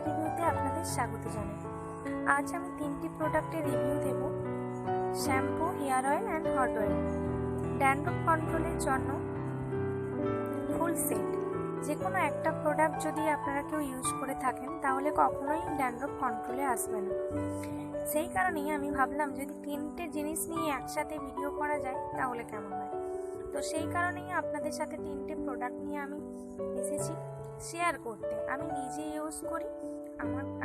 রিভিউতে আপনাদের স্বাগত জানাই। আজ আমি 3টি প্রোডাক্টের রিভিউ দেব। Shampoo, hair oil and hot oil. Dandruff কন্ট্রোলের জন্য ফুল সেট। যে কোনো একটা প্রোডাক্ট যদি আপনারা কেউ ইউজ করে থাকেন তাহলে কখনোই ড্যান্ড্রফ কন্ট্রোলে আসবে না। সেই কারণেই আমি ভাবলাম যদি 3টে জিনিস নিয়ে একসাথে ভিডিও করা যায় তাহলে কেমন হয়। তো সেই কারণেই আপনাদের সাথে 3টে প্রোডাক্ট নিয়ে আমি এসেছি শেয়ার করতে। আমি নিজে ইউজ করি,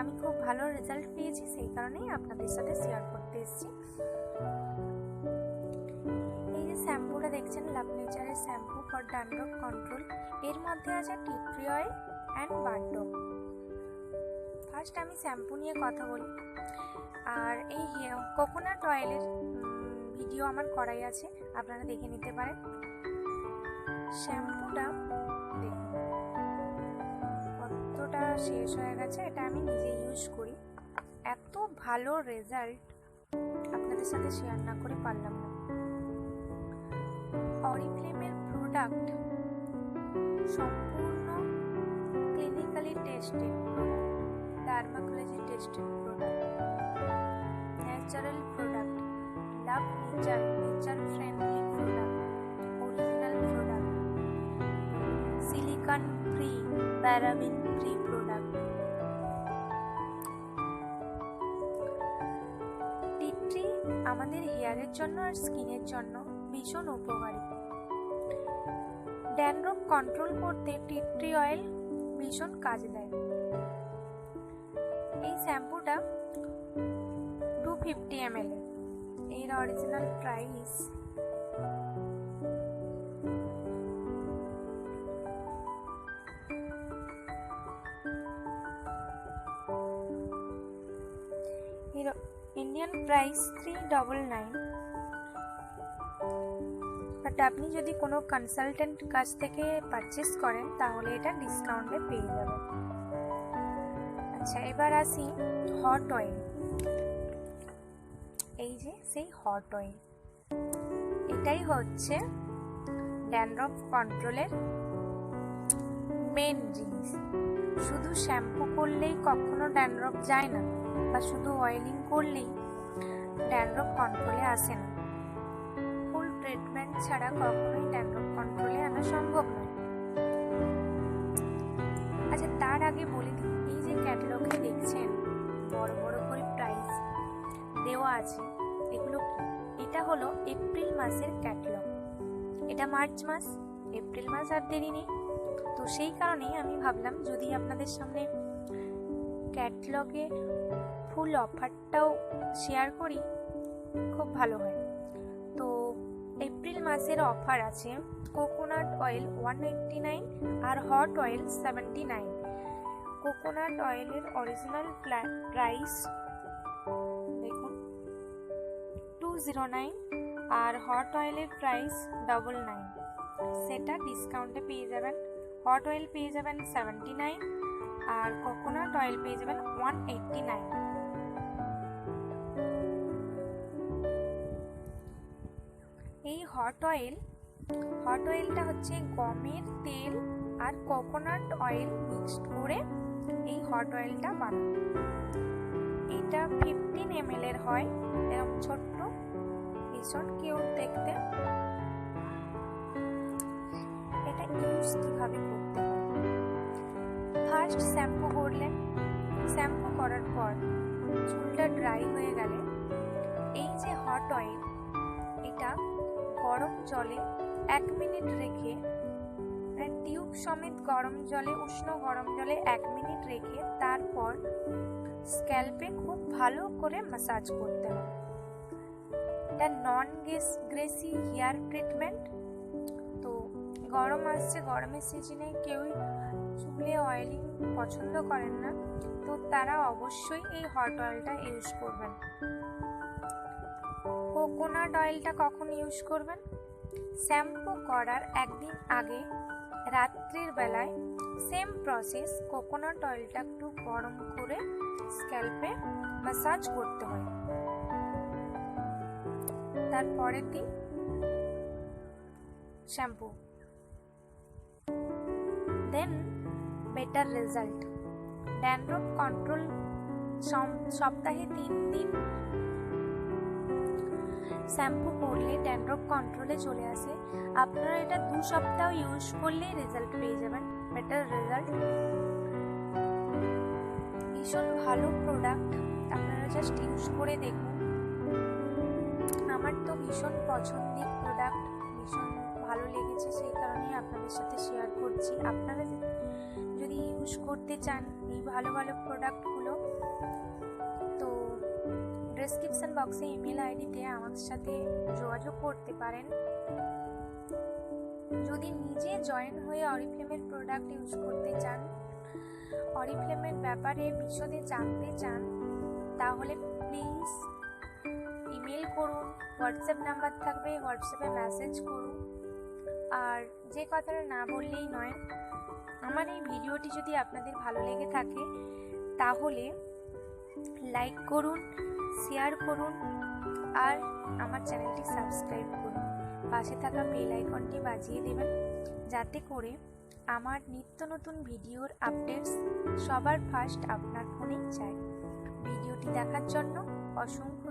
আমি খুব ভালো রেজাল্ট পেয়েছি, সেই কারণেই আপনাদের সাথে শেয়ার করতে এসেছি। এই যে শ্যাম্পুটা দেখছেন, লাভ নেচারের শ্যাম্পু ফর ড্যান্ড্রফ কন্ট্রোল। এর মধ্যে আছে tea tree oil and burdock. First আমি শ্যাম্পু নিয়ে কথা বলি। আর এই কোকোনাট অয়েলের ভিডিও আমার করাই আছে, আপনারা দেখে নিতে পারেন। শ্যাম্পুটা দেখুন কতটা শেষ হয়ে গেছে, এটা আমি নিজে ইউজ করি। এত ভালো রেজাল্ট আপনাদের সাথে শেয়ার না করে পারলাম না। অরিফ্লেমের প্রোডাক্ট সম্পূর্ণ clinically tested, dermatology tested product, natural product, love nature, nature friendly product, original product, silicone free, paraben free product. Tea tree আমাদের হেয়ারের জন্য আর স্কিনের জন্য ভীষণ উপকারী। ড্যান্ড্রফ কন্ট্রোল করতে টি ট্রি অয়েল ভীষণ কাজে দেয়। এই শ্যাম্পুটা 250 ml। এর original price Indian price 399। But আপনি যদি কোনো কনসালটেন্ট কাছ থেকে পারচেস করেন তাহলে এটা ডিসকাউন্টে পেয়ে যাবেন। আচ্ছা, এবার আসি হট অয়েল। এই যে সেই হট অয়েল, এটাই হচ্ছে ড্যান্ড্রফ কন্ট্রোলের মেন জিনিস। শুধু শ্যাম্পু করলেই কখনো ড্যান্ড্রফ যায় না, বা শুধু অয়েলিং করলেই ড্যান্ড্রফ কন্ট্রোলে আসে না। ফুল ট্রিটমেন্ট ছাড়া কখনোই ড্যান্ড্রফ কন্ট্রোলে আনা সম্ভব নয়। আচ্ছা, তার আগে বলে দিই, এই যে ক্যাটালগে দেখছেন বড় বড় করে প্রাইস দেওয়া আছে, এগুলো কি? এটা হলো এপ্রিল মাসের ক্যাটালগ। এটা মার্চ মাস, এপ্রিল মাস আর দেরি নেই। তো সেই কারণেই আমি ভাবলাম যদি আপনাদের সামনে ক্যাটালগে ফুল অফারটাও শেয়ার করি, খুব ভালো হয়। তো এপ্রিল মাসের অফার আছে কোকোনাট অয়েল 189 আর হট অয়েল 79। কোকোনাট অয়েলের অরিজিনাল প্রাইস দেখুন 209 আর হট অয়েলের প্রাইস 99। সেটা ডিসকাউন্টে পেয়ে যাবেন। হট অয়েল পেয়ে যাবেন 79 আর কোকোনাট অয়েল পেয়ে যাবেন 189। এই হট অয়েলটা হচ্ছে গমের তেল আর কোকোনাট অয়েল মিক্সড করে এই হট অয়েলটা বানানো। এটা 15 ml এর হয়, এরকম ছোট্ট, ভীষণ কিউট দেখতে। এটা ইউজ কিভাবে করতে হয়? ফার্স্ট শ্যাম্পু করলেন, শ্যাম্পু করার পর চুলটা ড্রাই হয়ে গেলে এই যে হট অয়েল, এটা গরম জলে 1 মিনিট রেখে, টিউব সমেত গরম জলে, উষ্ণ গরম জলে 1 মিনিট রেখে তারপর স্ক্যাল্পে খুব ভালো করে ম্যাসাজ করতে হবে। এটা নন গ্রেসি হেয়ার ট্রিটমেন্ট। তো গরম আসছে, গরমের সিজনে কেউই চুলে অয়েলিং পছন্দ করেন না, তো তারা অবশ্যই এই হট অয়েলটা ইউজ করবেন। কোকোনাট অয়েলটা কখন ইউজ করবেন? শ্যাম্পু করার একদিন আগে রাত্রির বেলায় সেম প্রসেস, কোকোনাট অয়েলটা একটু গরম করে স্ক্যাল্পে ম্যাসাজ করতে হয়। তারপরের দিন শ্যাম্পু, দেন বেটার রেজাল্ট। ড্যান্ড্রফ কন্ট্রোল সপ্তাহে 3 দিন শ্যাম্পু করলে ড্যান্ড্রফ কন্ট্রোলে চলে আসে। আপনারা এটা 2 সপ্তাহ ইউজ করলেই রেজাল্ট পেয়ে যাবেন, বেটার রেজাল্ট। ভীষণ ভালো প্রোডাক্ট, আপনারা জাস্ট ইউজ করে দেখুন। আমার তো ভীষণ পছন্দের প্রোডাক্ট, ভীষণ ভালো লেগেছে, সেই কারণেই আপনাদের সাথে শেয়ার করছি। আপনারা যদি ইউজ করতে চান এই ভালো ভালো প্রোডাক্টগুলো, তো ডেসক্রিপশন বক্সে ইমেল আইডিতে আমার সাথে যোগাযোগ করতে পারেন। যদি নিজে জয়েন হয়ে অরিফ্লেমের প্রোডাক্ট ইউজ করতে চান, অরিফ্লেমের ব্যাপারে বিশদে জানতে চান, তাহলে প্লিজ ইমেল করুন, হোয়াটসঅ্যাপ নাম্বার থাকবে, হোয়াটসঅ্যাপে মেসেজ করুন। আর যে কথাটা না বললেই নয়, আমার এই ভিডিওটি যদি আপনাদের ভালো লেগে থাকে তাহলে লাইক করুন, শেয়ার করুন, আর আমার চ্যানেলটি সাবস্ক্রাইব করুন। পাশে থাকা বেল আইকনটি বাজিয়ে দেবেন, যাতে করে আমার নিত্য নতুন ভিডিওর আপডেটস সবার ফার্স্ট আপনার ফোনেই যায়। ভিডিওটি দেখার জন্য অসংখ্য